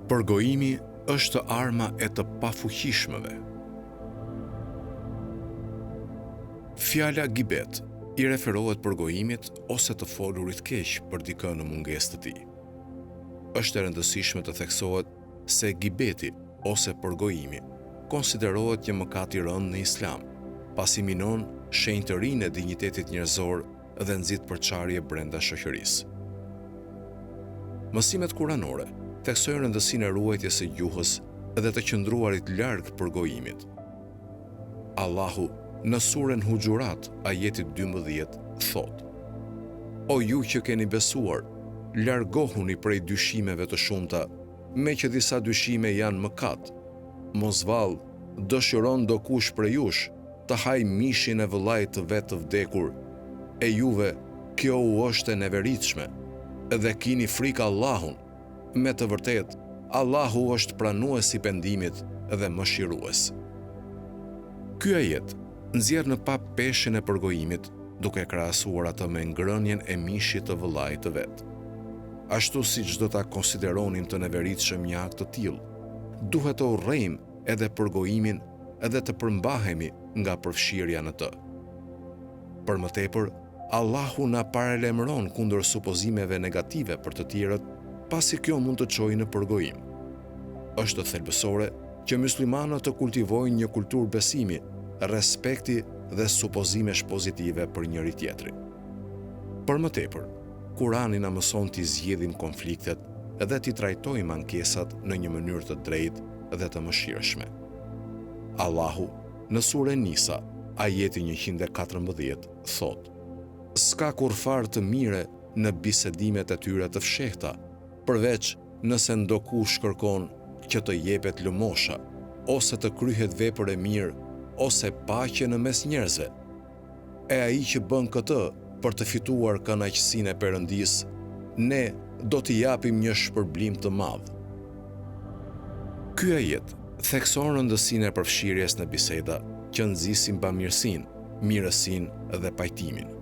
Përgojimi është arma e të pafuqishmëve. Fjala gibet i referohet përgojimit ose të folurit keq për dikë në mungesë të tij. Është e rëndësishme të theksohet se gibeti ose përgojimi konsiderohet një mëkat i rënd në Islam, pasi minon shenjtërinë e dinjitetit njerëzor dhe nxit përçarje brenda shoqërisë. Mësimet kuranore theksojnë rëndësinë e ruajtjes së gjuhës dhe të qëndruarit larg përgojimit. Allahu në surën Huxhurat, ajeti 12, thot: O ju që keni besuar, largohuni prej dyshimeve të shumta, me që disa dyshime janë mëkat. Mos vallë, dëshiron dokush prej jush të haj mishin e vëllait të vet të vdekur, e juve kjo u është e neveritshme, dhe kini frikë Allahun. Me të vërtet, Allahu është pranues i pendimit dhe mëshirues. Ky ajet nxjerr në pap peshën e përgojimit, duke krahasuar atë me ngrënien e mishit të vëllait të vet. Ashtu siç do ta konsideronim të neveritshëm një akt të tillë, duhet të urrejmë edhe përgojimin edhe të përmbahemi nga përfshirja në të. Për më tepër, Allahu na paralajmëron kundër supozimeve negative për të tjerët, pasi kjo mund të çojë në përgojim. Është thelbësore që myslimanët të kultivojnë një kulturë besimi, respekti dhe supozimesh pozitive për njëri tjetrin. Për më tepër, Kurani na mëson t'i zgjidhim konfliktet dhe t'i trajtojmë ankesat në një mënyrë të drejtë dhe të mëshirshme. Allahu në surën Nisa, ajeti 114, thot: S'ka kurfar të mire në bisedimet e tyre të fshehta, përveç nëse ndokush kërkon që të jepet lëmosha, ose të kryhet vepër e mirë, ose paqe në mes njerëzve. E ai që bën këtë për të fituar kënaqësinë e Perëndisë, ne do t'i japim një shpërblim të madh. Ky ajet thekson rëndësinë e përfshirjes në biseda që nxisin bamirësinë, mirësinë dhe pajtimin.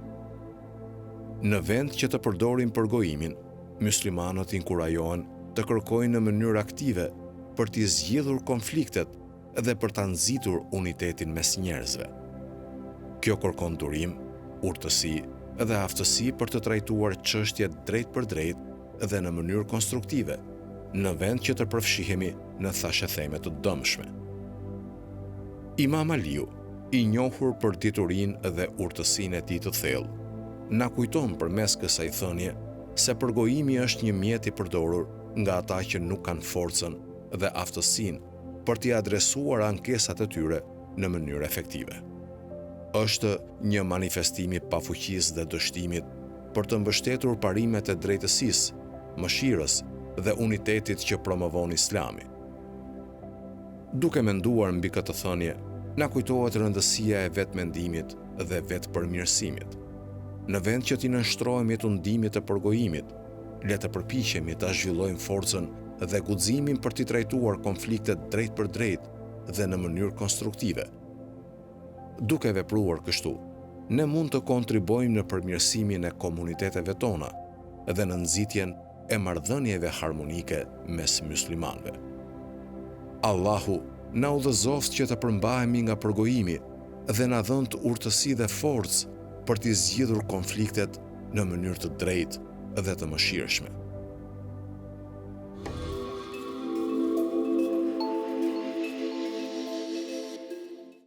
Në vend që të përdorin përgojimin, myslimanët inkurajohen të kërkojnë në mënyrë aktive për t'i zgjidhur konfliktet dhe për ta nxitur unitetin mes njerëzve. Kjo kërkon durim, urtësi dhe aftësi për të trajtuar çështjet drejt për drejt dhe në mënyrë konstruktive, në vend që të përfshihemi në thashetheme të dëmshme. Imam Aliu, i njohur për diturinë dhe urtësinë e tij të thellë, na kujton përmes kësaj thënie se përgojimi është një mjet i përdorur nga ata që nuk kanë forcën dhe aftësinë për t'i adresuar ankesat e tyre në mënyrë efektive. Është një manifestim i pafuqisë dhe dështimit për të mbështetur parimet e drejtësisë, mëshirës dhe unitetit që promovon Islami. Duke menduar mbi këtë thënie, na kujtohet rëndësia e vetmendimit dhe vetpërmirësimit. Në vend që t'i nënshtrohemi tundimit të përgojimit, le të përpiqemi ta zhvillojmë forcën dhe guximin për t'i trajtuar konfliktet drejt për drejt dhe në mënyrë konstruktive. Duke vepruar kështu, ne mund të kontribojmë në përmirësimin e komuniteteve tona dhe në nxitjen e marrëdhënieve harmonike mes myslimanëve. Allahu na udhëzoft që të përmbahemi nga përgojimi dhe na dhënë urtësi dhe forcë për t'i zgjidhur konfliktet në mënyrë të drejtë dhe të mëshirshme.